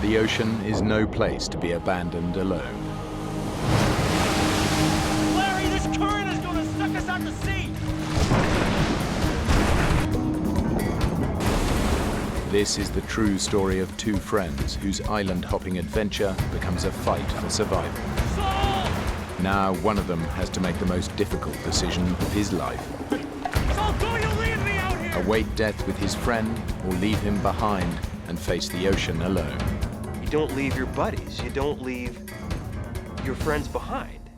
The ocean is no place to be abandoned alone. Larry, this current is going to suck us out to sea! This is the true story of two friends whose island-hopping adventure becomes a fight for survival. Saul! Now one of them has to make the most difficult decision of his life. Saul, don't you leave me out here! Await death with his friend or leave him behind and face the ocean alone. You don't leave your buddies. You don't leave your friends behind.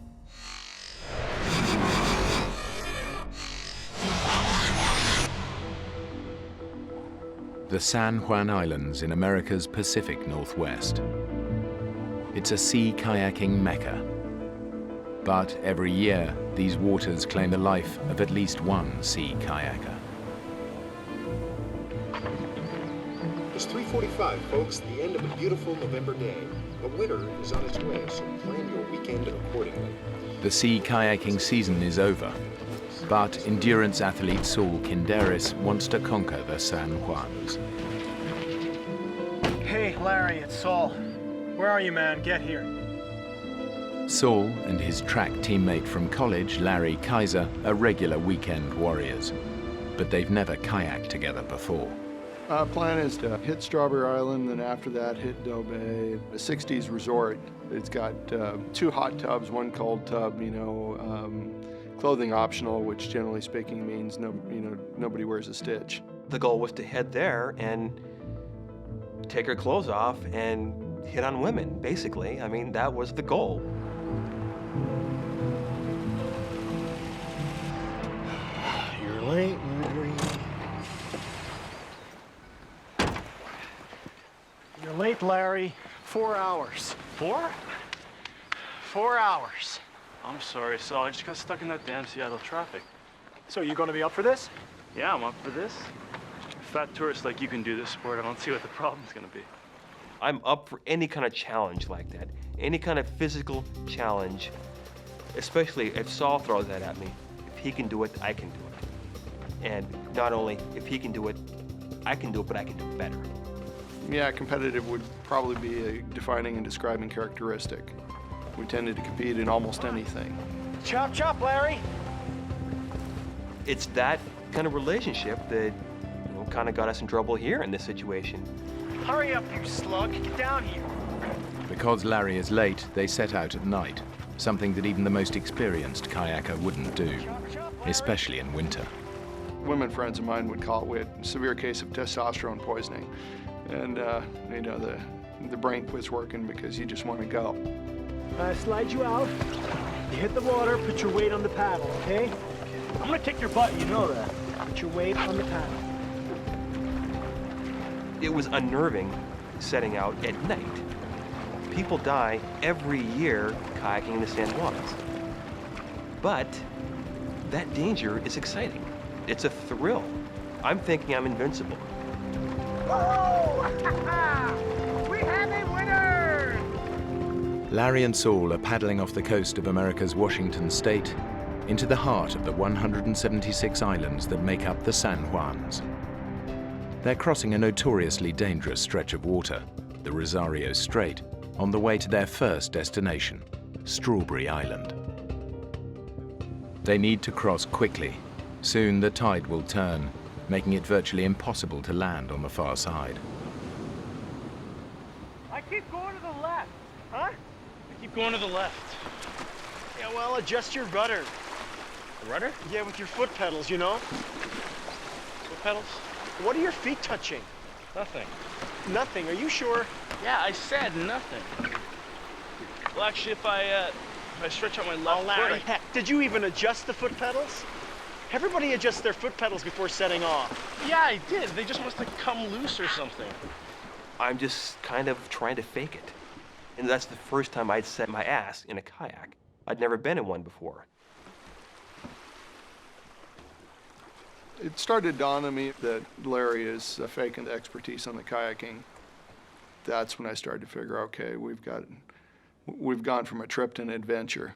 The San Juan Islands in America's Pacific Northwest. It's a sea kayaking mecca. But every year, these waters claim the life of at least one sea kayaker. It's 3:45, folks, the end of a beautiful November day. But winter is on its way, so plan your weekend accordingly. The sea kayaking season is over, but endurance athlete Saul Kinderis wants to conquer the San Juans. Hey, Larry, it's Saul. Where are you, man? Get here. Saul and his track teammate from college, Larry Kaiser, are regular weekend warriors, but they've never kayaked together before. Plan is to hit Strawberry Island, and after that hit Doe Bay, a 60s resort. It's got 2 hot tubs, 1 cold tub, clothing optional, which generally speaking means nobody wears a stitch. The goal was to head there and take her clothes off and hit on women, basically. I mean, that was the goal. You're late, Larry. You're late, Larry. 4 hours. 4? 4 hours. I'm sorry, Saul. I just got stuck in that damn Seattle traffic. So you gonna be up for this? Yeah, I'm up for this. Fat tourist like you can do this sport. I don't see what the problem's gonna be. I'm up for any kind of challenge like that. Any kind of physical challenge, especially if Saul throws that at me. If he can do it, I can do it. And not only if he can do it, I can do it, but I can do it better. Yeah, competitive would probably be a defining and describing characteristic. We tended to compete in almost anything. Chop, chop, Larry. It's that kind of relationship that kind of got us in trouble here in this situation. Hurry up, you slug. Get down here. Because Larry is late, they set out at night, something that even the most experienced kayaker wouldn't do, especially in winter. Women friends of mine would call it, we had a severe case of testosterone poisoning. And, the brain quits working because you just want to go. Slide you out. You hit the water, put your weight on the paddle, okay? I'm gonna kick your butt, you know that. Put your weight on the paddle. It was unnerving setting out at night. People die every year kayaking in the San Juans. But that danger is exciting. It's a thrill. I'm thinking I'm invincible. We have a winner! Larry and Saul are paddling off the coast of America's Washington state into the heart of the 176 islands that make up the San Juans. They're crossing a notoriously dangerous stretch of water, the Rosario Strait, on the way to their first destination, Strawberry Island. They need to cross quickly. Soon the tide will turn, making it virtually impossible to land on the far side. I keep going to the left. Huh? I keep going to the left. Yeah, well, adjust your rudder. The rudder? Yeah, with your foot pedals, you know? Foot pedals? What are your feet touching? Nothing. Nothing, are you sure? Yeah, I said nothing. Well, actually, if I stretch out my left Oh, Larry, foot, heck, did you even adjust the foot pedals? Everybody adjusts their foot pedals before setting off. Yeah, I did. They just must have come loose or something. I'm just kind of trying to fake it. And that's the first time I'd set my ass in a kayak. I'd never been in one before. It started to dawn on me that Larry is faking the expertise on the kayaking. That's when I started to figure, okay, we've gone from a trip to an adventure.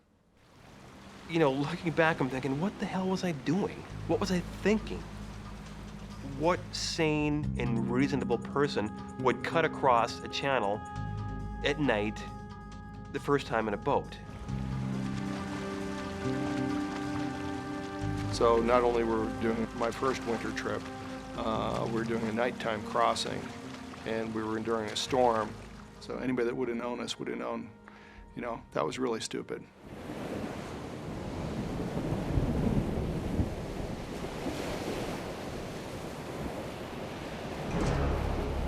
You know, looking back, I'm thinking, what the hell was I doing? What was I thinking? What sane and reasonable person would cut across a channel at night, the first time in a boat. So not only were we doing my first winter trip, we were doing a nighttime crossing, and we were enduring a storm. So anybody that would have known us would have known, you know, that was really stupid.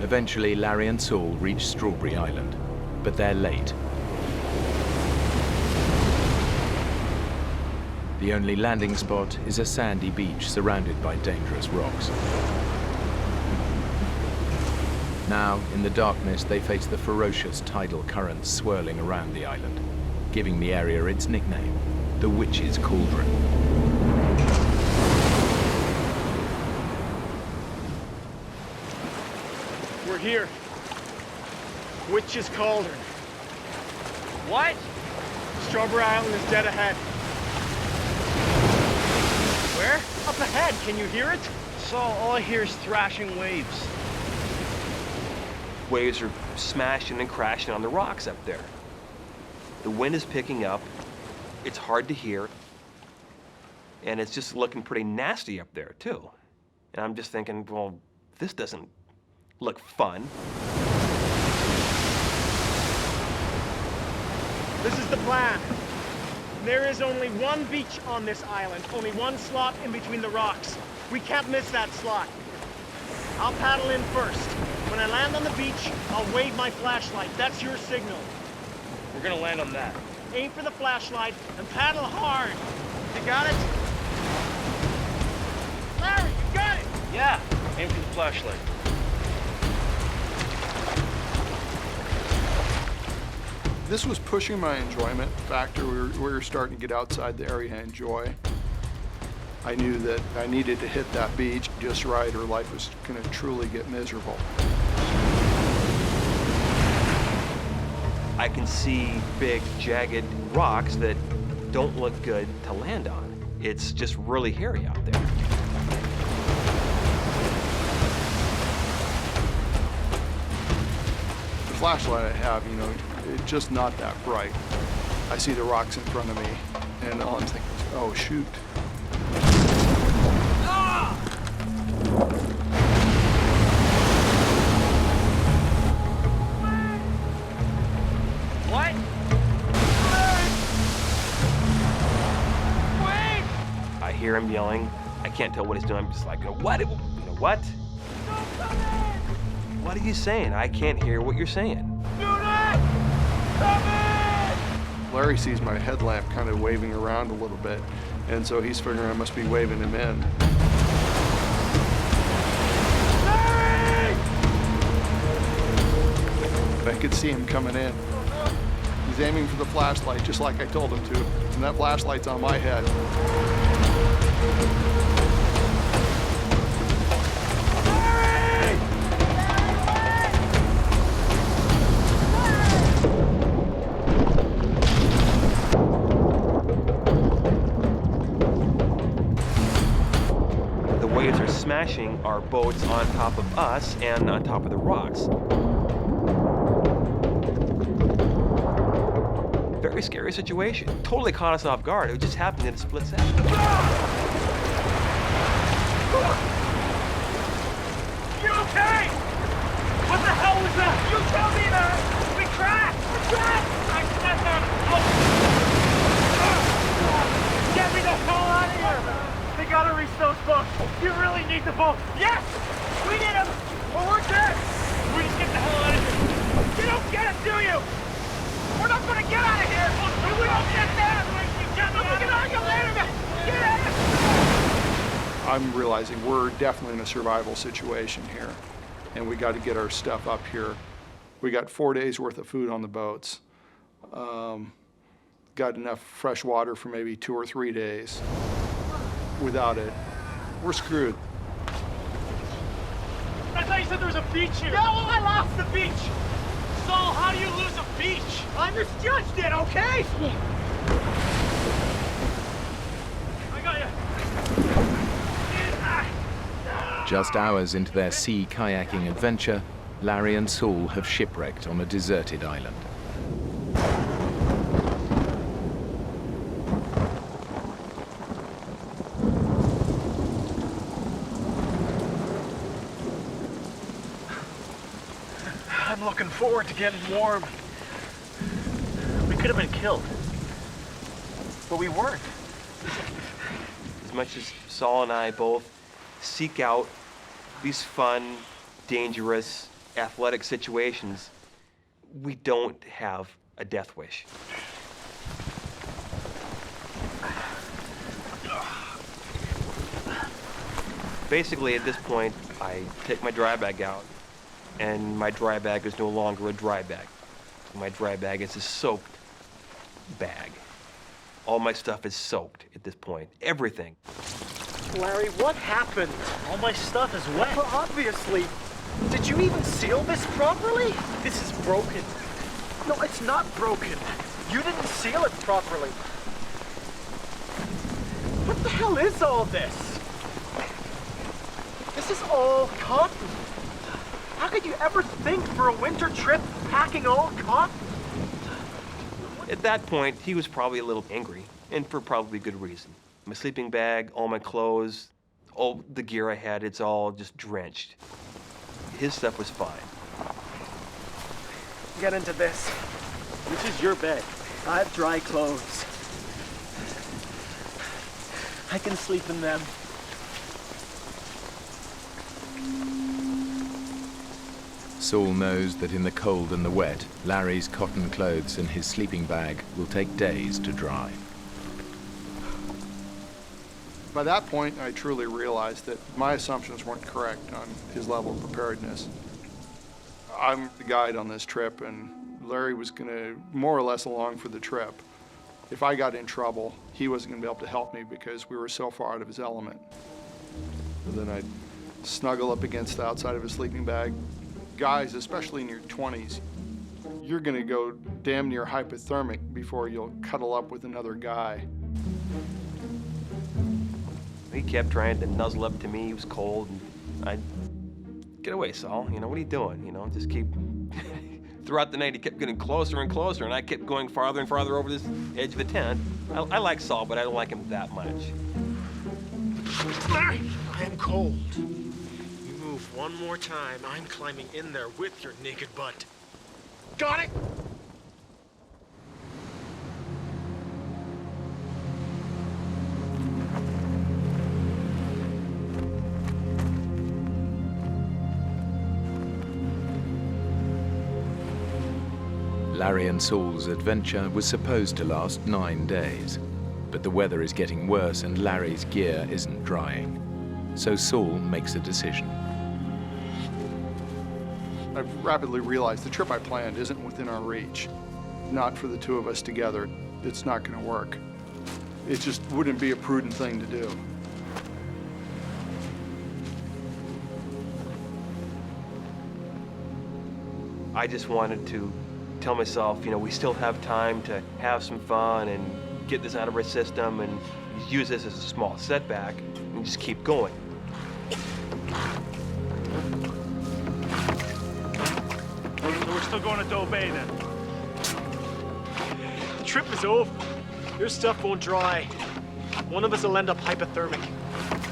Eventually, Larry and Saul reach Strawberry Island, but they're late. The only landing spot is a sandy beach surrounded by dangerous rocks. Now, in the darkness, they face the ferocious tidal currents swirling around the island, giving the area its nickname, the Witch's Cauldron. We're here. Witch's Cauldron. What? Strawberry Island is dead ahead. Where? Up ahead, can you hear it? Saul, all I hear is thrashing waves. Waves are smashing and crashing on the rocks up there. The wind is picking up. It's hard to hear. And it's just looking pretty nasty up there, too. And I'm just thinking, well, this doesn't look fun. This is the plan. There is only one beach on this island, only one slot in between the rocks. We can't miss that slot. I'll paddle in first. When I land on the beach, I'll wave my flashlight. That's your signal. We're gonna land on that. Aim for the flashlight and paddle hard. You got it? Larry, you got it! Yeah, aim for the flashlight. This was pushing my enjoyment factor. We were starting to get outside the area I enjoy. I knew that I needed to hit that beach just right or life was going to truly get miserable. I can see big, jagged rocks that don't look good to land on. It's just really hairy out there. The flashlight I have, you know, it's just not that bright. I see the rocks in front of me, and all I'm thinking is, oh, shoot. What? I hear him yelling. I can't tell what he's doing. I'm just like, what? You know, what? What are you saying? I can't hear what you're saying. Larry sees my headlamp kind of waving around a little bit, and so he's figuring I must be waving him in. I could see him coming in. He's aiming for the flashlight, just like I told him to, and that flashlight's on my head. The waves are smashing our boats on top of us and on top of the rocks. Very scary situation. Totally caught us off guard. It just happened in a split second. You okay? What the hell was that? You tell me that! We crashed! We crashed! Get me the hell out of here! They gotta reach those boats. You really need the boat. Yes! We need them! Or we're dead! We just get the hell out of here. You don't get it, do you? We're not gonna get out of here! If we don't get there! Look at our land! Get out! I'm realizing we're definitely in a survival situation here, and we got to get our stuff up here. We got 4 days worth of food on the boats. Got enough fresh water for maybe 2 or 3 days. Without it, we're screwed. I thought you said there was a beach here. Yeah, well, I lost the beach. Saul, how do you lose a beach? I misjudged it, okay? I got you. Just hours into their sea kayaking adventure, Larry and Saul have shipwrecked on a deserted island. I'm looking forward to getting warm. We could have been killed, but we weren't. As much as Saul and I both seek out these fun, dangerous, athletic situations, we don't have a death wish. Basically, at this point, I take my dry bag out, and my dry bag is no longer a dry bag. My dry bag is a soaked bag. All my stuff is soaked at this point. Everything. Larry, what happened? All my stuff is wet. Well, obviously. Did you even seal this properly? This is broken. No, it's not broken. You didn't seal it properly. What the hell is all this? This is all cotton. How could you ever think for a winter trip packing all cotton? At that point, he was probably a little angry, and for probably good reason. My sleeping bag, all my clothes, all the gear I had, it's all just drenched. His stuff was fine. Get into this. This is your bed. I have dry clothes. I can sleep in them. Saul knows that in the cold and the wet, Larry's cotton clothes and his sleeping bag will take days to dry. By that point, I truly realized that my assumptions weren't correct on his level of preparedness. I'm the guide on this trip, and Larry was going to more or less along for the trip. If I got in trouble, he wasn't going to be able to help me because we were so far out of his element. And then I'd snuggle up against the outside of his sleeping bag. Guys, especially in your 20s, you're going to go damn near hypothermic before you'll cuddle up with another guy. He kept trying to nuzzle up to me. He was cold, and I'd get away, Saul. You know, what are you doing? You know, just keep... Throughout the night, he kept getting closer and closer, and I kept going farther and farther over this edge of the tent. I like Saul, but I don't like him that much. Larry, I am cold. You move one more time, I'm climbing in there with your naked butt. Got it? Larry and Saul's adventure was supposed to last 9 days, but the weather is getting worse and Larry's gear isn't drying. So Saul makes a decision. I've rapidly realized the trip I planned isn't within our reach. Not for the two of us together. It's not going to work. It just wouldn't be a prudent thing to do. I just wanted to tell myself, you know, we still have time to have some fun and get this out of our system and use this as a small setback and just keep going. So we're still going to Doe Bay then? The trip is over. Your stuff won't dry. One of us will end up hypothermic.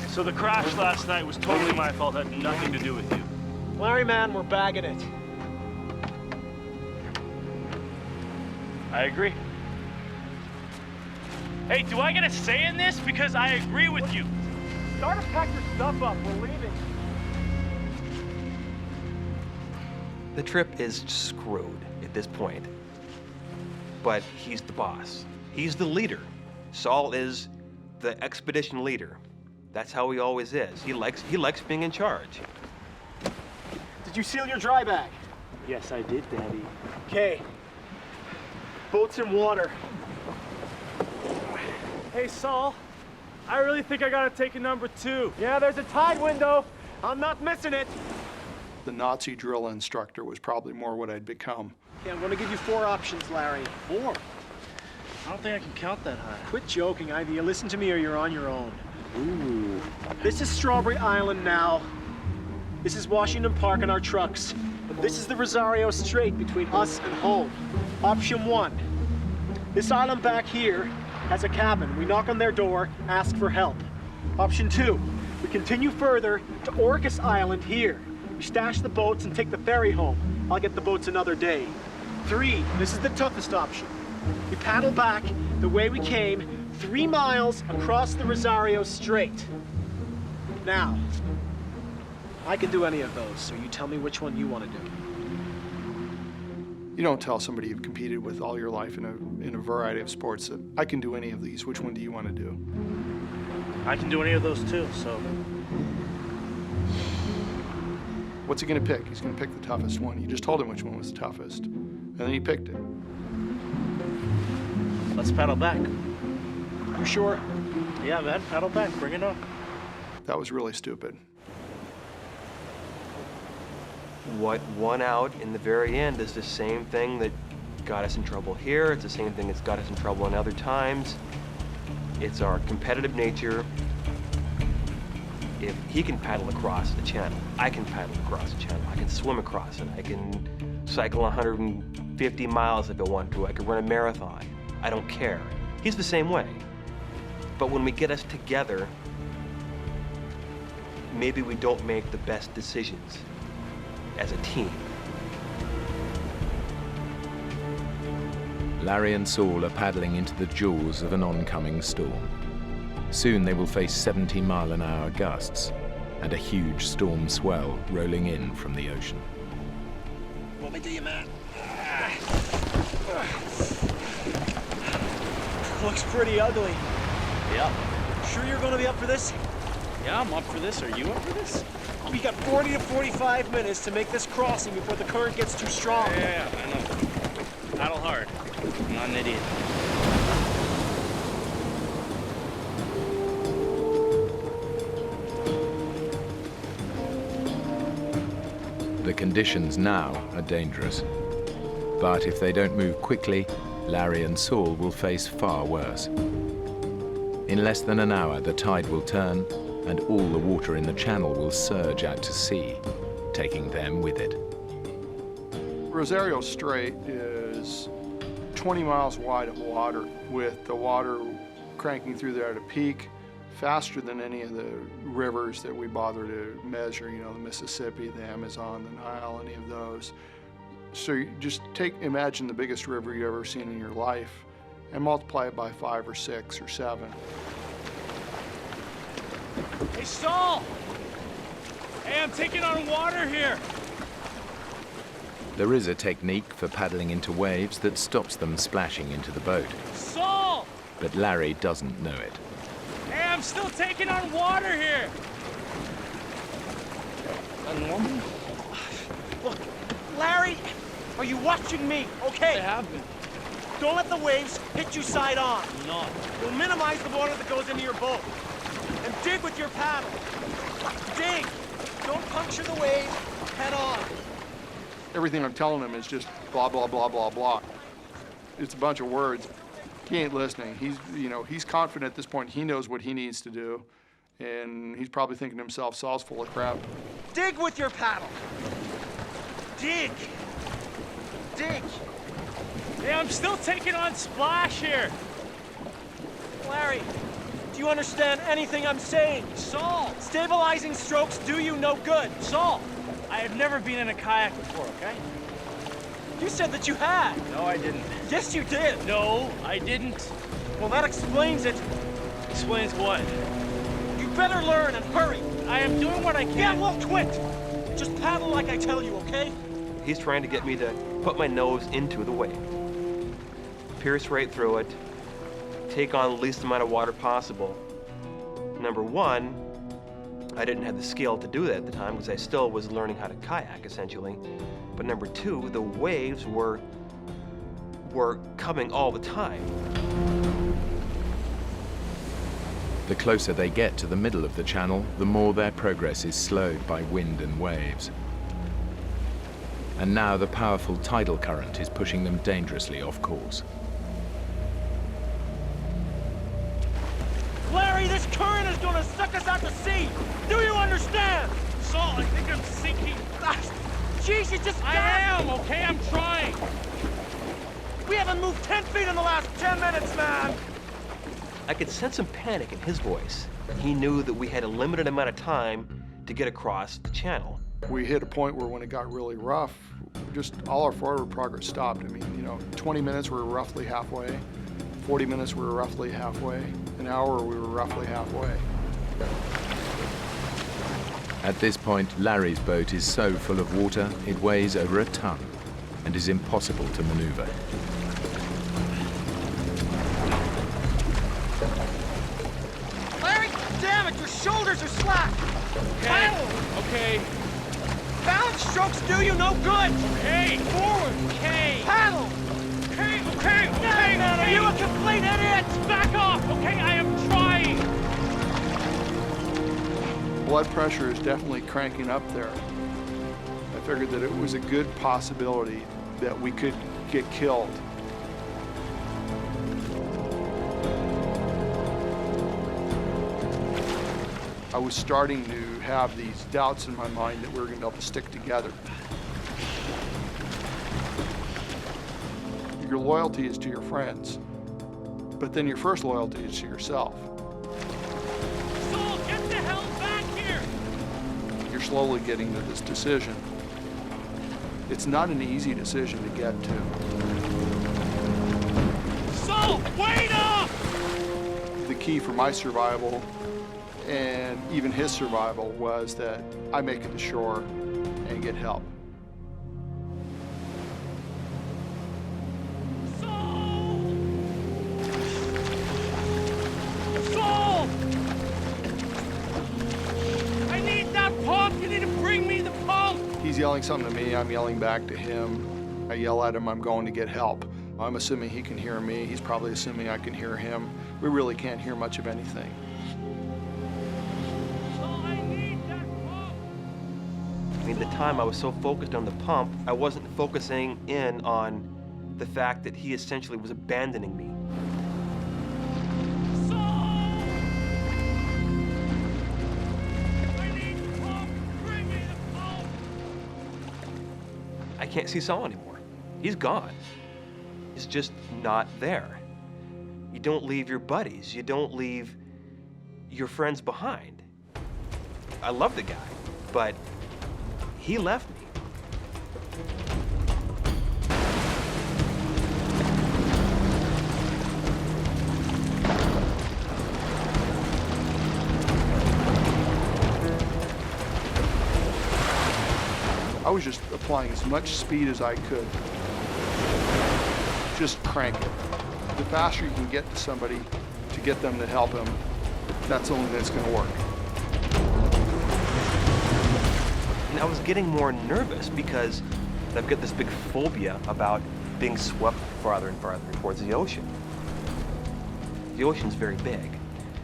So the crash last night was totally my fault, had nothing to do with you. Larry, man, we're bagging it. I agree. Hey, do I get a say in this? Because I agree with you. Start to pack your stuff up. We're leaving. The trip is screwed at this point. But he's the boss. He's the leader. Saul is the expedition leader. That's how he always is. He likes being in charge. Did you seal your dry bag? Yes, I did, Daddy. Okay. Boat's in water. Hey, Saul, I really think I gotta take a number 2. Yeah, there's a tide window. I'm not missing it. The Nazi drill instructor was probably more what I'd become. Okay, I'm gonna give you 4 options, Larry. 4? I don't think I can count that high. Quit joking. Either you listen to me or you're on your own. Ooh. This is Strawberry Island now. This is Washington Park and our trucks. This is the Rosario Strait between us and home. Option 1. This island back here has a cabin. We knock on their door, ask for help. Option 2. We continue further to Orcas Island here. We stash the boats and take the ferry home. I'll get the boats another day. 3. This is the toughest option. We paddle back the way we came, 3 miles across the Rosario Strait. Now, I can do any of those, so you tell me which one you want to do. You don't tell somebody you've competed with all your life in a variety of sports that I can do any of these. Which one do you want to do? I can do any of those too, so. What's he going to pick? He's going to pick the toughest one. You just told him which one was the toughest, and then he picked it. Let's paddle back. You sure? Yeah, man, paddle back, bring it on. That was really stupid. What won out in the very end is the same thing that got us in trouble here. It's the same thing that's got us in trouble in other times. It's our competitive nature. If he can paddle across the channel, I can paddle across the channel. I can swim across it. I can cycle 150 miles if I want to. I can run a marathon. I don't care. He's the same way. But when we get us together, maybe we don't make the best decisions as a team. Larry and Saul are paddling into the jaws of an oncoming storm. Soon they will face 70-mile-an-hour gusts and a huge storm swell rolling in from the ocean. Let me do you, man. Looks pretty ugly. Yeah. Sure you're gonna be up for this? Yeah, I'm up for this. Are you up for this? We got 40 to 45 minutes to make this crossing before the current gets too strong. Yeah, I know. Paddle hard. I'm not an idiot. The conditions now are dangerous. But if they don't move quickly, Larry and Saul will face far worse. In less than an hour, the tide will turn and all the water in the channel will surge out to sea, taking them with it. Rosario Strait is 20 miles wide of water, with the water cranking through there at a peak faster than any of the rivers that we bother to measure, you know, the Mississippi, the Amazon, the Nile, any of those. So you just imagine the biggest river you've ever seen in your life and multiply it by 5 or 6 or 7. Hey, Saul! Hey, I'm taking on water here. There is a technique for paddling into waves that stops them splashing into the boat. Saul! But Larry doesn't know it. Hey, I'm still taking on water here. Normal? Look, Larry, are you watching me? Okay. I have been. Don't let the waves hit you side on. Not. We'll minimize the water that goes into your boat. And dig with your paddle. Dig. Don't puncture the wave head on. Everything I'm telling him is just blah, blah, blah, blah, blah. It's a bunch of words. He ain't listening. He's confident at this point. He knows what he needs to do. And he's probably thinking to himself, Saul's full of crap. Dig with your paddle. Dig. Dig. Hey, I'm still taking on splash here. Larry, do you understand anything I'm saying? Saul! Stabilizing strokes do you no good. Saul! I have never been in a kayak before, okay? You said that you had. No, I didn't. Yes, you did. No, I didn't. Well, that explains it. Explains what? You better learn and hurry. I am doing what I can. Yeah, well, quit. Just paddle like I tell you, okay? He's trying to get me to put my nose into the wave, pierce right through it, take on the least amount of water possible. Number one, I didn't have the skill to do that at the time because I still was learning how to kayak, essentially. But number two, the waves were coming all the time. The closer they get to the middle of the channel, the more their progress is slowed by wind and waves. And now the powerful tidal current is pushing them dangerously off course. Larry, this current is gonna suck us out to sea. Do you understand? Saul, I think I'm sinking. jeez, you just I am, okay? I'm trying. We haven't moved 10 feet in the last 10 minutes, man! I could sense some panic in his voice. He knew that we had a limited amount of time to get across the channel. We hit a point where when it got really rough, just all our forward progress stopped. I mean, 20 minutes we were roughly halfway, 40 minutes we were roughly halfway, an hour we were roughly halfway. At this point, Larry's boat is so full of water, it weighs over a ton and is impossible to maneuver. Larry, damn it, your shoulders are slack! Paddle! Okay. Balance strokes do you no good! Okay. Forward. Okay. Paddle! Okay. Okay. Okay. Man, are Okay. you a complete idiot? Back off. Okay, I am trying. Blood pressure is definitely cranking up there. I figured that it was a good possibility that we could get killed. I was starting to have these doubts in my mind that we were going to be able to stick together. Your loyalty is to your friends, but then your first loyalty is to yourself. Soul, get the hell back here. You're slowly getting to this decision. It's not an easy decision to get to. Soul, wait up. The key for my survival and even his survival was that I make it to shore and get help. Soul. Soul. I need that pump. You need to bring me the pump. He's yelling something to me, I'm yelling back to him. I yell at him, I'm going to get help. I'm assuming he can hear me, he's probably assuming I can hear him. We really can't hear much of anything. I mean, the time I was so focused on the pump, I wasn't focusing in on the fact that he essentially was abandoning me. I can't see Saul anymore. He's gone. He's just not there. You don't leave your buddies. You don't leave your friends behind. I love the guy, but he left me. I was just applying as much speed as I could. Just crank it. The faster you can get to somebody to get them to help him, that's the only thing that's going to work. And I was getting more nervous because I've got this big phobia about being swept farther and farther towards the ocean. The ocean's very big.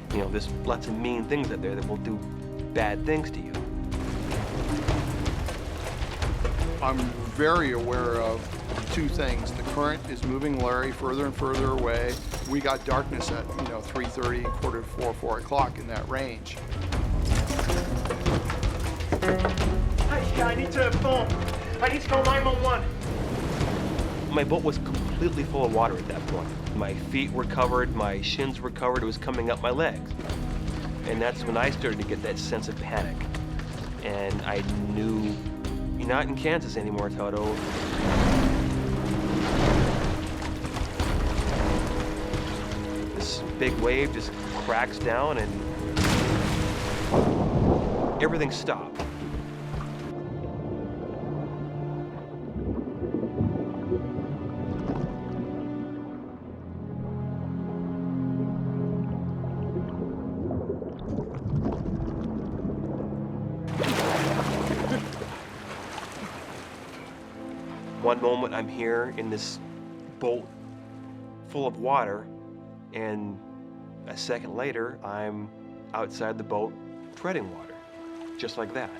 There's lots of mean things out there that will do bad things to you. I'm very aware of two things. The current is moving Larry further and further away. We got darkness at 3:30, quarter to 4, 4 o'clock in that range. Hey, I need to phone. I need to call 911. My boat was completely full of water at that point. My feet were covered, my shins were covered, it was coming up my legs. And that's when I started to get that sense of panic. And I knew, you're not in Kansas anymore, Toto. This big wave just cracks down and everything stopped. One moment I'm here in this boat full of water, and a second later I'm outside the boat treading water, just like that.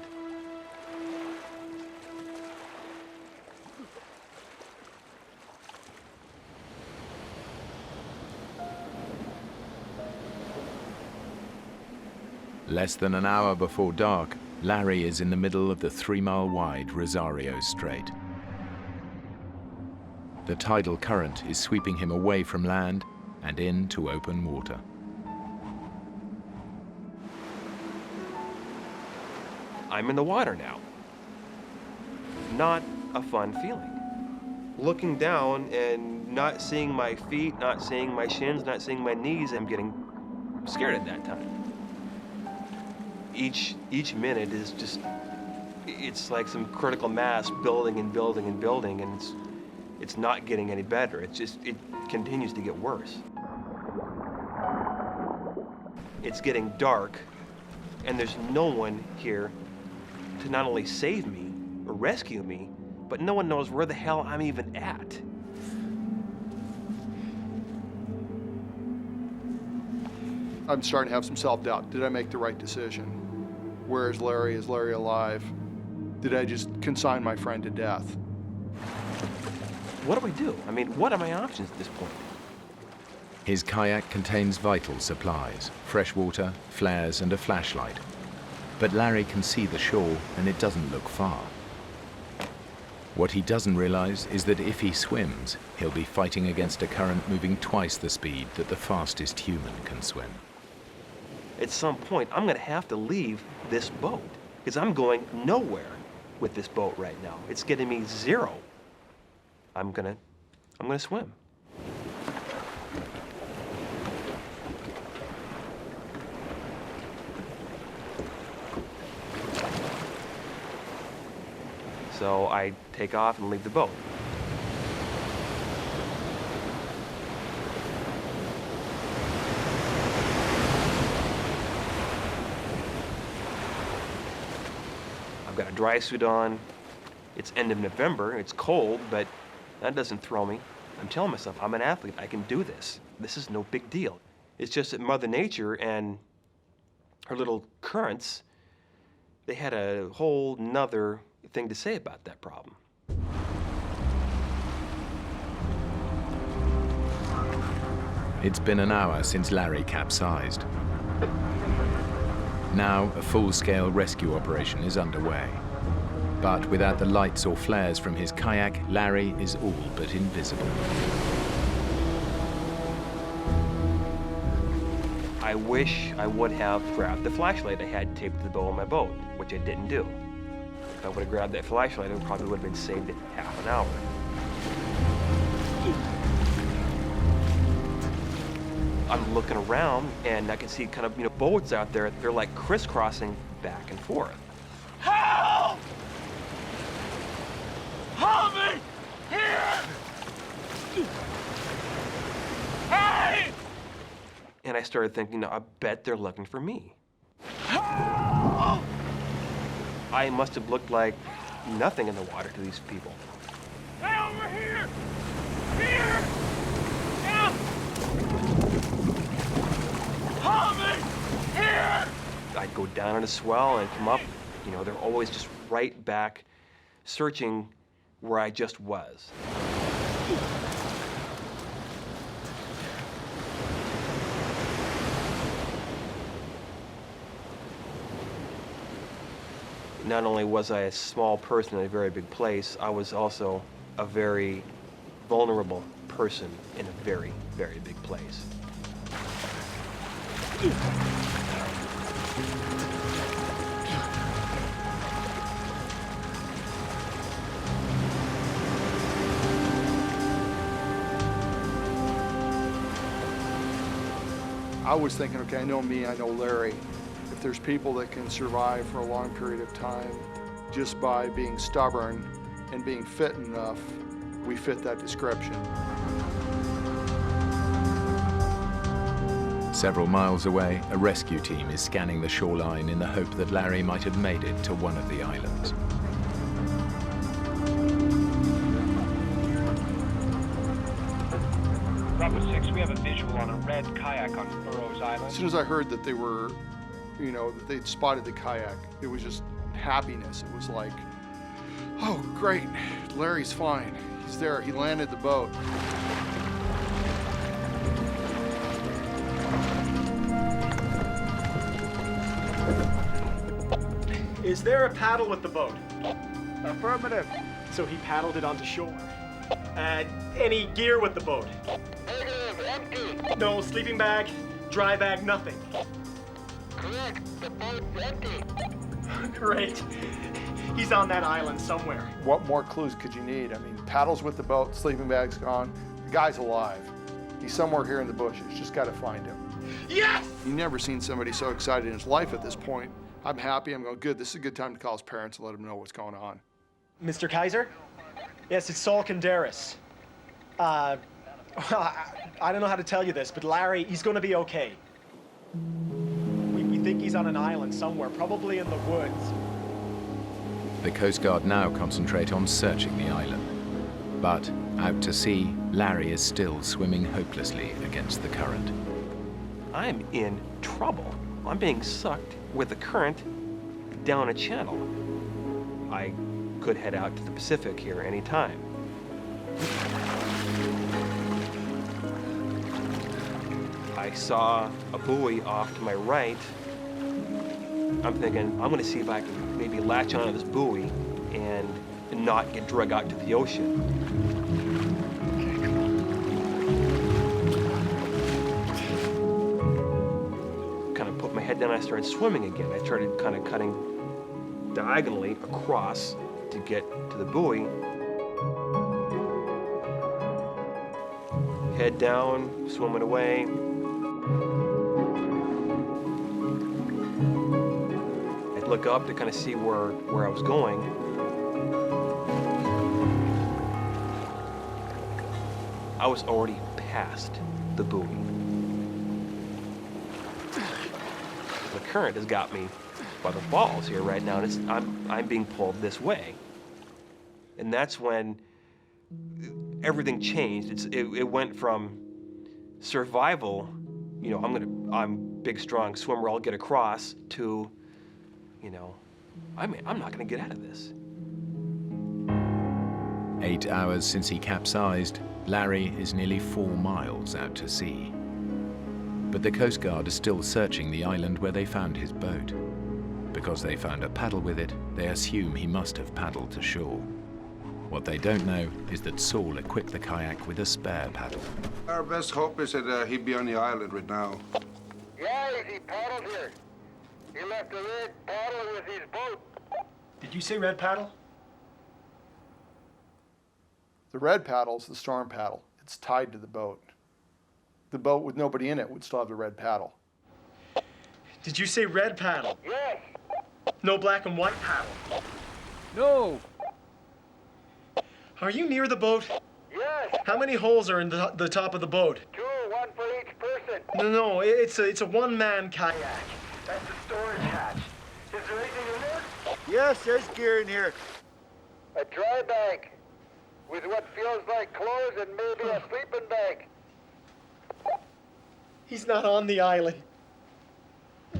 Less than an hour before dark, Larry is in the middle of the 3-mile-wide Rosario Strait. The tidal current is sweeping him away from land and into open water. I'm in the water now. Not a fun feeling. Looking down and not seeing my feet, not seeing my shins, not seeing my knees, I'm getting scared at that time. Each minute is just, it's like some critical mass building and building and building, and it's not getting any better. It continues to get worse. It's getting dark, and there's no one here to not only save me or rescue me, but no one knows where the hell I'm even at. I'm starting to have some self-doubt. Did I make the right decision? Where is Larry? Is Larry alive? Did I just consign my friend to death? What do I do? I mean, what are my options at this point? His kayak contains vital supplies, fresh water, flares, and a flashlight. But Larry can see the shore, and it doesn't look far. What he doesn't realize is that if he swims, he'll be fighting against a current moving twice the speed that the fastest human can swim. At some point, I'm gonna have to leave this boat, because I'm going nowhere with this boat right now. It's getting me zero. I'm gonna swim. So I take off and leave the boat. I've got a dry suit on. It's end of November. It's cold, but that doesn't throw me. I'm telling myself, I'm an athlete. I can do this. This is no big deal. It's just that Mother Nature and her little currents, they had a whole nother thing to say about that problem. It's been an hour since Larry capsized. Now, a full-scale rescue operation is underway. But without the lights or flares from his kayak, Larry is all but invisible. I wish I would have grabbed the flashlight I had taped to the bow of my boat, which I didn't do. If I would have grabbed that flashlight, it probably would have been saved in half an hour. I'm looking around, and I can see kind of, boats out there. They're like crisscrossing back and forth. Help! Help me! Here! Hey! And I started thinking, I bet they're looking for me. Help! I must have looked like nothing in the water to these people. Hey, over here! Here! Help! Help me! Here! I'd go down on a swell and come up. They're always just right back, searching where I just was. Not only was I a small person in a very big place, I was also a very vulnerable person in a very, very big place. I was thinking, okay, I know me, I know Larry. If there's people that can survive for a long period of time just by being stubborn and being fit enough, we fit that description. Several miles away, a rescue team is scanning the shoreline in the hope that Larry might have made it to one of the islands. Bravo 6, we have a visual on a red kayak on Burroughs Island. As soon as I heard that they were, that they'd spotted the kayak, it was just happiness. It was like, oh, great, Larry's fine. He's there, he landed the boat. Is there a paddle with the boat? Affirmative. So he paddled it onto shore. Any gear with the boat? Negative. Empty. No sleeping bag, dry bag, nothing. Correct. The boat's empty. Great. He's on that island somewhere. What more clues could you need? I mean, paddles with the boat, sleeping bag's gone. The guy's alive. He's somewhere here in the bushes. Just got to find him. Yes! You've never seen somebody so excited in his life at this point. I'm happy. I'm going, good. This is a good time to call his parents and let them know what's going on. Mr. Kaiser? Yes, it's Saul Kandaris. Well, I don't know how to tell you this, but Larry, he's going to be okay. We think he's on an island somewhere, probably in the woods. The Coast Guard now concentrate on searching the island. But out to sea, Larry is still swimming hopelessly against the current. I'm in trouble. I'm being sucked with the current down a channel. I could head out to the Pacific here any time. I saw a buoy off to my right. I'm thinking, I'm gonna see if I can maybe latch onto this buoy and not get dragged out to the ocean. Kind of put my head down, I started swimming again. I started kind of cutting diagonally across to get to the buoy. Head down, swimming away. I'd look up to kind of see where I was going. I was already past the buoy. The current has got me by the balls here right now, and I'm being pulled this way. And that's when everything changed. It went from survival, you know, I'm big, strong swimmer, I'll get across, to, you know, I'm not gonna get out of this. 8 hours since he capsized, Larry is nearly 4 miles out to sea. But the Coast Guard is still searching the island where they found his boat. Because they found a paddle with it, they assume he must have paddled to shore. What they don't know is that Saul equipped the kayak with a spare paddle. Our best hope is that he'd be on the island right now. Yeah, he paddled here. He left a red paddle with his boat. Did you say red paddle? The red paddle's the storm paddle. It's tied to the boat. The boat with nobody in it would still have the red paddle. Did you say red paddle? Yes. No black and white paddle? No. Are you near the boat? Yes. How many holes are in the top of the boat? 2, 1 for each person. No, it's a one-man kayak. That's the storage hatch. Is there anything in there? Yes, there's gear in here. A dry bag with what feels like clothes and maybe a sleeping bag. He's not on the island.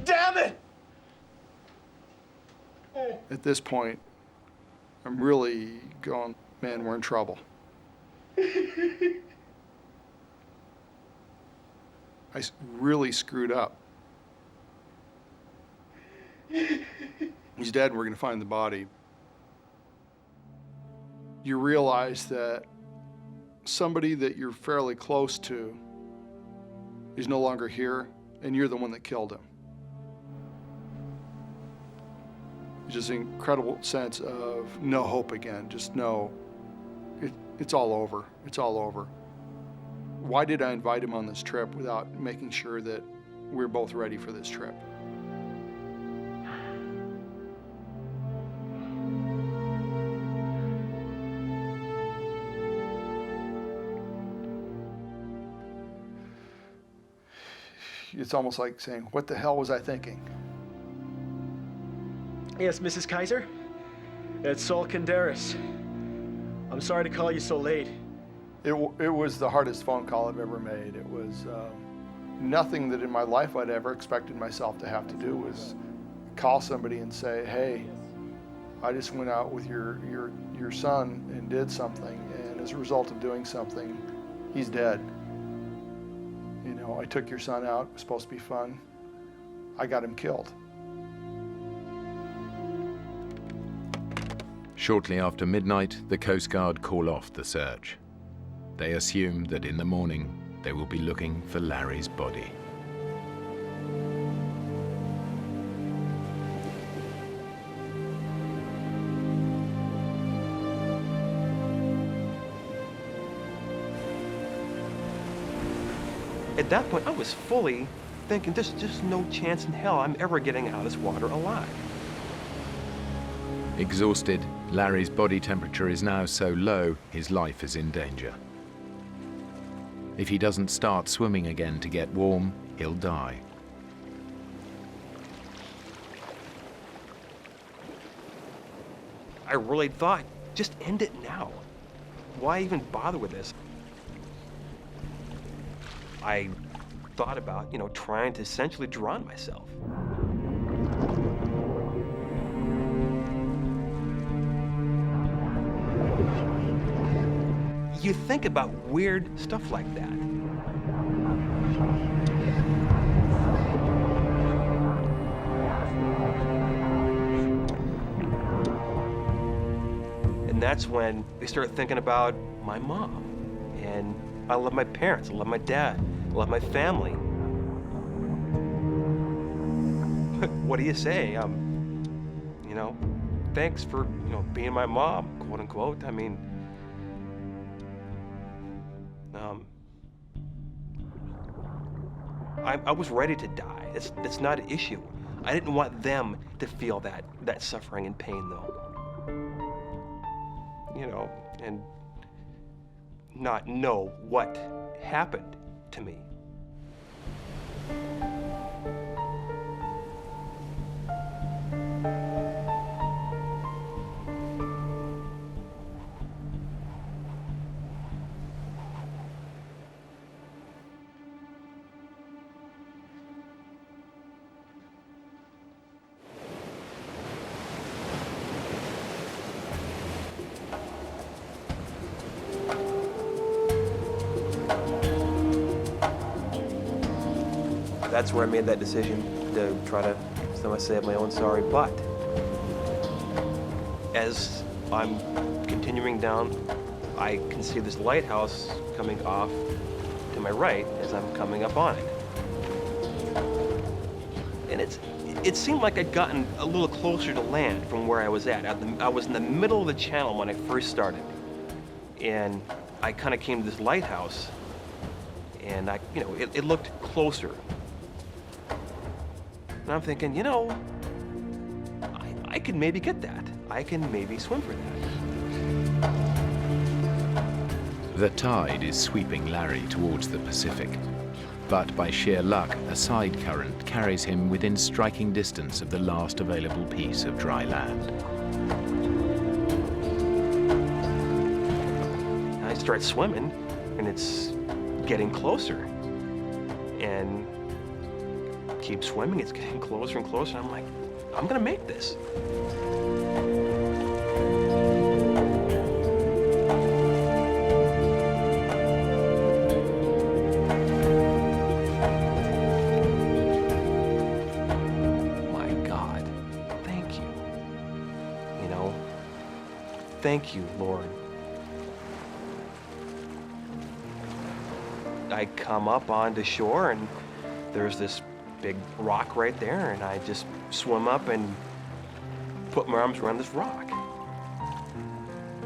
Damn it! At this point, I'm really going, man, we're in trouble. I really screwed up. He's dead and we're gonna find the body. You realize that somebody that you're fairly close to is no longer here, and you're the one that killed him. Just an incredible sense of no hope again, just no, it's all over, it's all over. Why did I invite him on this trip without making sure that we're both ready for this trip? It's almost like saying, what the hell was I thinking? Yes, Mrs. Kaiser? It's Saul Kandaris. I'm sorry to call you so late. It was the hardest phone call I've ever made. It was nothing that in my life I'd ever expected myself to have to do was call somebody and say, hey, I just went out with your son and did something, and as a result of doing something, he's dead. You know, I took your son out, it was supposed to be fun. I got him killed. Shortly after midnight, the Coast Guard call off the search. They assume that in the morning, they will be looking for Larry's body. At that point, I was fully thinking, there's just no chance in hell I'm ever getting out of this water alive. Exhausted, Larry's body temperature is now so low, his life is in danger. If he doesn't start swimming again to get warm, he'll die. I really thought, just end it now. Why even bother with this? I thought about, trying to essentially drown myself. You think about weird stuff like that. And that's when I started thinking about my mom. And I love my parents, I love my dad, I love my family. What do you say? Thanks for, being my mom, quote unquote. I mean, I was ready to die. It's not an issue. I didn't want them to feel that suffering and pain, though. And not know what happened to me. That's where I made that decision to try to save my own sorry butt. As I'm continuing down, I can see this lighthouse coming off to my right as I'm coming up on it. And it seemed like I'd gotten a little closer to land from where I was at. I was in the middle of the channel when I first started. And I kind of came to this lighthouse, and it looked closer. And I'm thinking, I could maybe get that. I can maybe swim for that. The tide is sweeping Larry towards the Pacific. But by sheer luck, a side current carries him within striking distance of the last available piece of dry land. I start swimming, and it's getting closer. And keep swimming, it's getting closer and closer. I'm like, I'm gonna make this. My God, thank you. Thank you, Lord. I come up onto shore, and there's this big rock right there, and I just swim up and put my arms around this rock.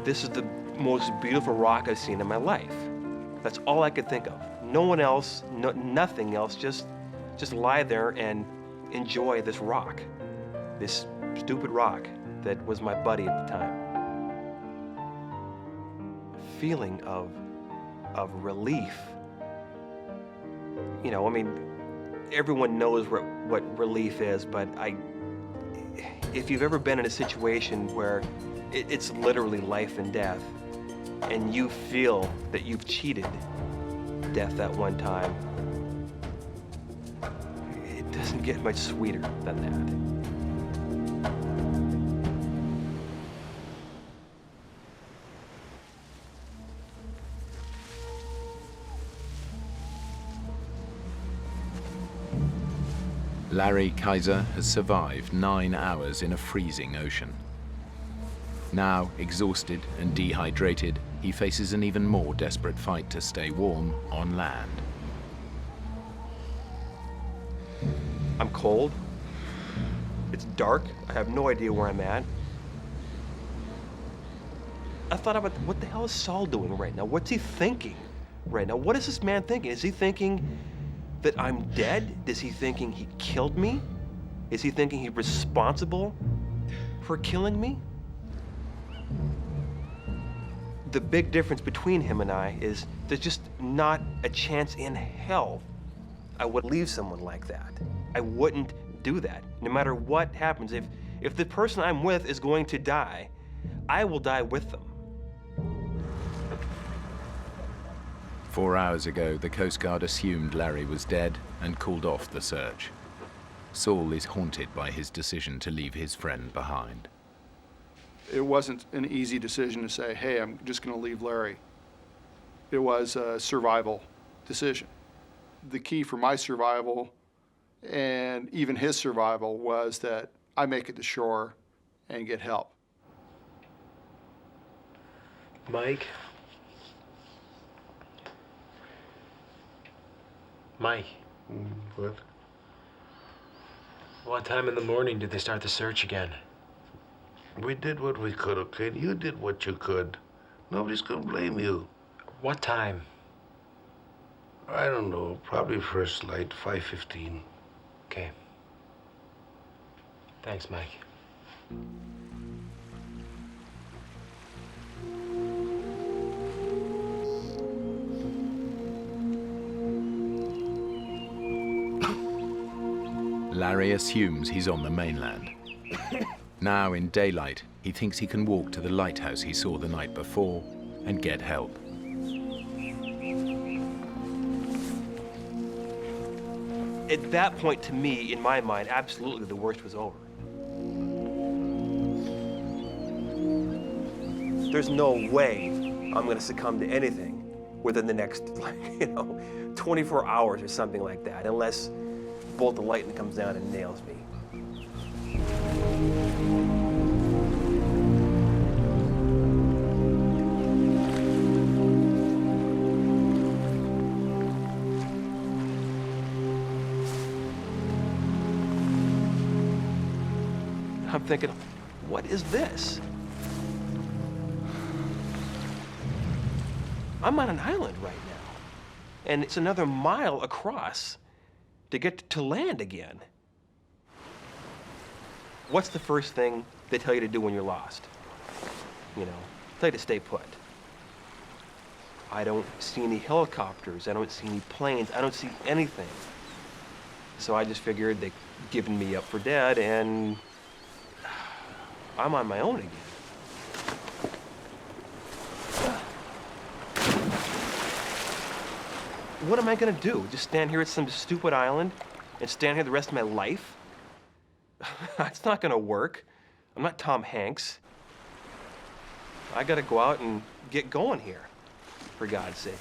This is the most beautiful rock I've seen in my life. That's all I could think of. No one else, nothing else, just lie there and enjoy this rock. This stupid rock that was my buddy at the time. A feeling of relief. Everyone knows what relief is, but if you've ever been in a situation where it's literally life and death, and you feel that you've cheated death that one time, it doesn't get much sweeter than that. Larry Kaiser has survived 9 hours in a freezing ocean. Now, exhausted and dehydrated, he faces an even more desperate fight to stay warm on land. I'm cold. It's dark. I have no idea where I'm at. I thought about what the hell is Saul doing right now? What's he thinking right now? What is this man thinking? Is he thinking that I'm dead? Is he thinking he killed me? Is he thinking he's responsible for killing me? The big difference between him and I is there's just not a chance in hell I would leave someone like that. I wouldn't do that, no matter what happens. If the person I'm with is going to die, I will die with them. 4 hours ago, the Coast Guard assumed Larry was dead and called off the search. Saul is haunted by his decision to leave his friend behind. It wasn't an easy decision to say, hey, I'm just going to leave Larry. It was a survival decision. The key for my survival and even his survival was that I make it to shore and get help. Mike? Mike? What? What time in the morning did they start the search again? We did what we could, okay? You did what you could. Nobody's gonna blame you. What time? I don't know, probably first light, 5:15. Okay. Thanks, Mike. Larry assumes he's on the mainland. Now in daylight, he thinks he can walk to the lighthouse he saw the night before and get help. At that point, to me, in my mind, absolutely the worst was over. There's no way I'm gonna succumb to anything within the next, 24 hours or something like that, unless a bolt of lightning comes down and nails me. I'm thinking, what is this? I'm on an island right now, and it's another mile across to get to land again. What's the first thing they tell you to do when you're lost? Tell you to stay put. I don't see any helicopters, I don't see any planes, I don't see anything. So I just figured they'd given me up for dead, and I'm on my own again. What am I gonna do? Just stand here at some stupid island and stand here the rest of my life? It's not gonna work. I'm not Tom Hanks. I gotta go out and get going here, for God's sake.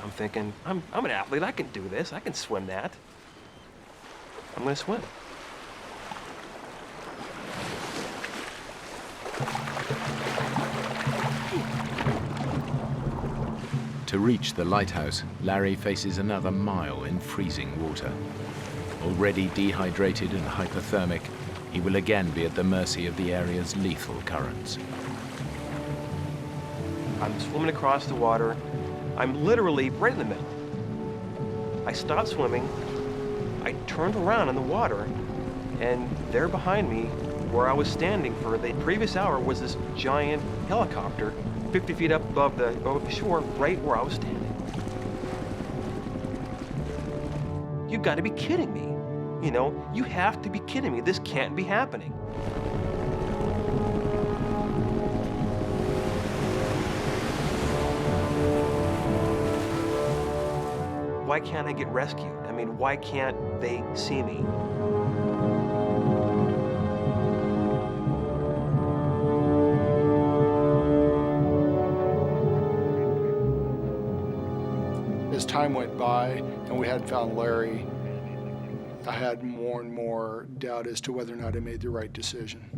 I'm thinking, I'm an athlete, I can do this, I can swim that. I'm gonna swim. To reach the lighthouse, Larry faces another mile in freezing water. Already dehydrated and hypothermic, he will again be at the mercy of the area's lethal currents. I'm swimming across the water. I'm literally right in the middle. I stopped swimming, I turned around in the water, and there behind me, where I was standing for the previous hour, was this giant helicopter 50 feet up above the shore, right where I was standing. You've got to be kidding me. You have to be kidding me. This can't be happening. Why can't I get rescued? I mean, why can't they see me? As time went by and we hadn't found Larry, I had more and more doubt as to whether or not I made the right decision.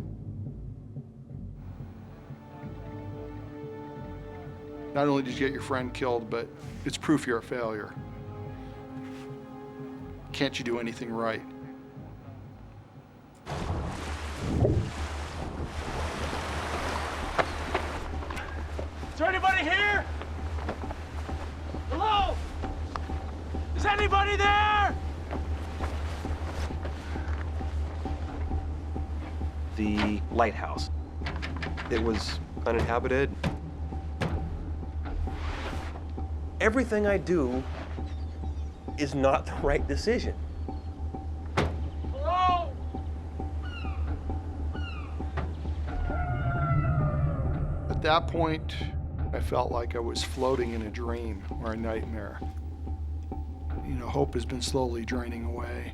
Not only did you get your friend killed, but it's proof you're a failure. Can't you do anything right? Is there anybody here? Hello? Is anybody there? The lighthouse. It was uninhabited. Everything I do is not the right decision. Hello? At that point, I felt like I was floating in a dream or a nightmare. You know, hope has been slowly draining away,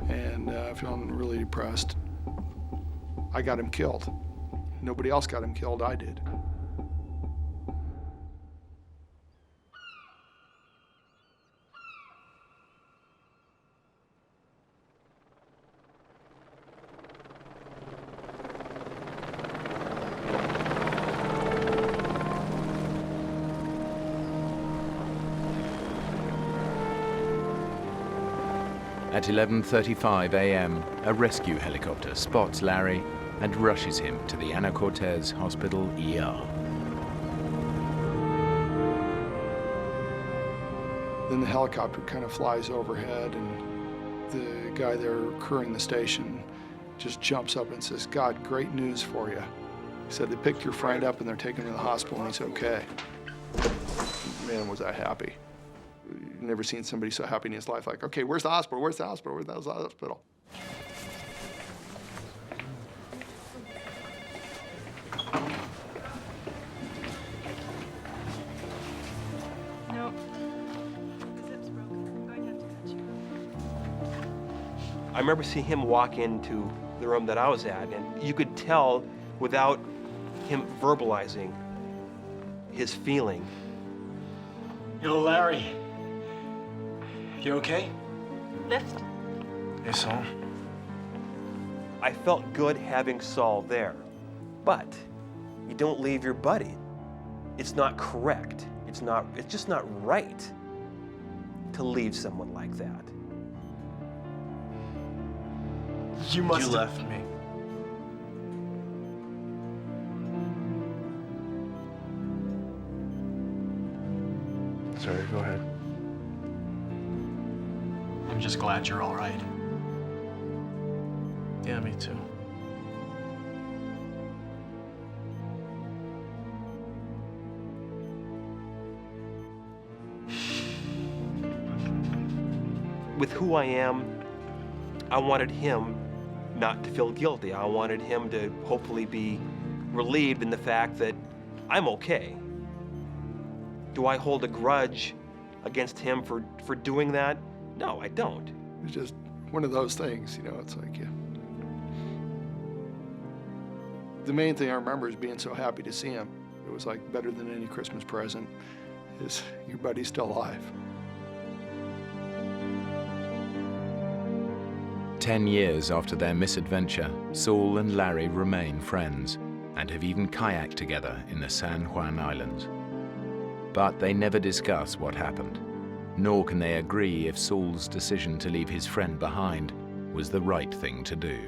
and feeling really depressed. I got him killed. Nobody else got him killed, I did. At 11:35 a.m., a rescue helicopter spots Larry and rushes him to the Ana Cortez Hospital ER. Then the helicopter kind of flies overhead, and the guy there crewing the station just jumps up and says, "God, great news for you." He said, "They picked your friend up and they're taking him to the hospital," and he's okay. Man, was I happy. Never seen somebody so happy in his life, like, okay, where's the hospital? Where's the hospital? Where's the hospital? No, the zip's broken. I'm going to have to cut you. I remember seeing him walk into the room that I was at, and you could tell without him verbalizing his feeling. Yo, Larry. You okay? Lift. Yes, Saul. I felt good having Saul there, but you don't leave your buddy. It's not correct. It's just not right to leave someone like that. You left me. Sorry, go ahead. I'm just glad you're all right. Yeah, me too. With who I am, I wanted him not to feel guilty. I wanted him to hopefully be relieved in the fact that I'm okay. Do I hold a grudge against him for doing that? No, I don't. It's just one of those things, you know, it's like, yeah. The main thing I remember is being so happy to see him. It was like better than any Christmas present, is your buddy's still alive. 10 years after their misadventure, Saul and Larry remain friends and have even kayaked together in the San Juan Islands. But they never discuss what happened, nor can they agree if Saul's decision to leave his friend behind was the right thing to do.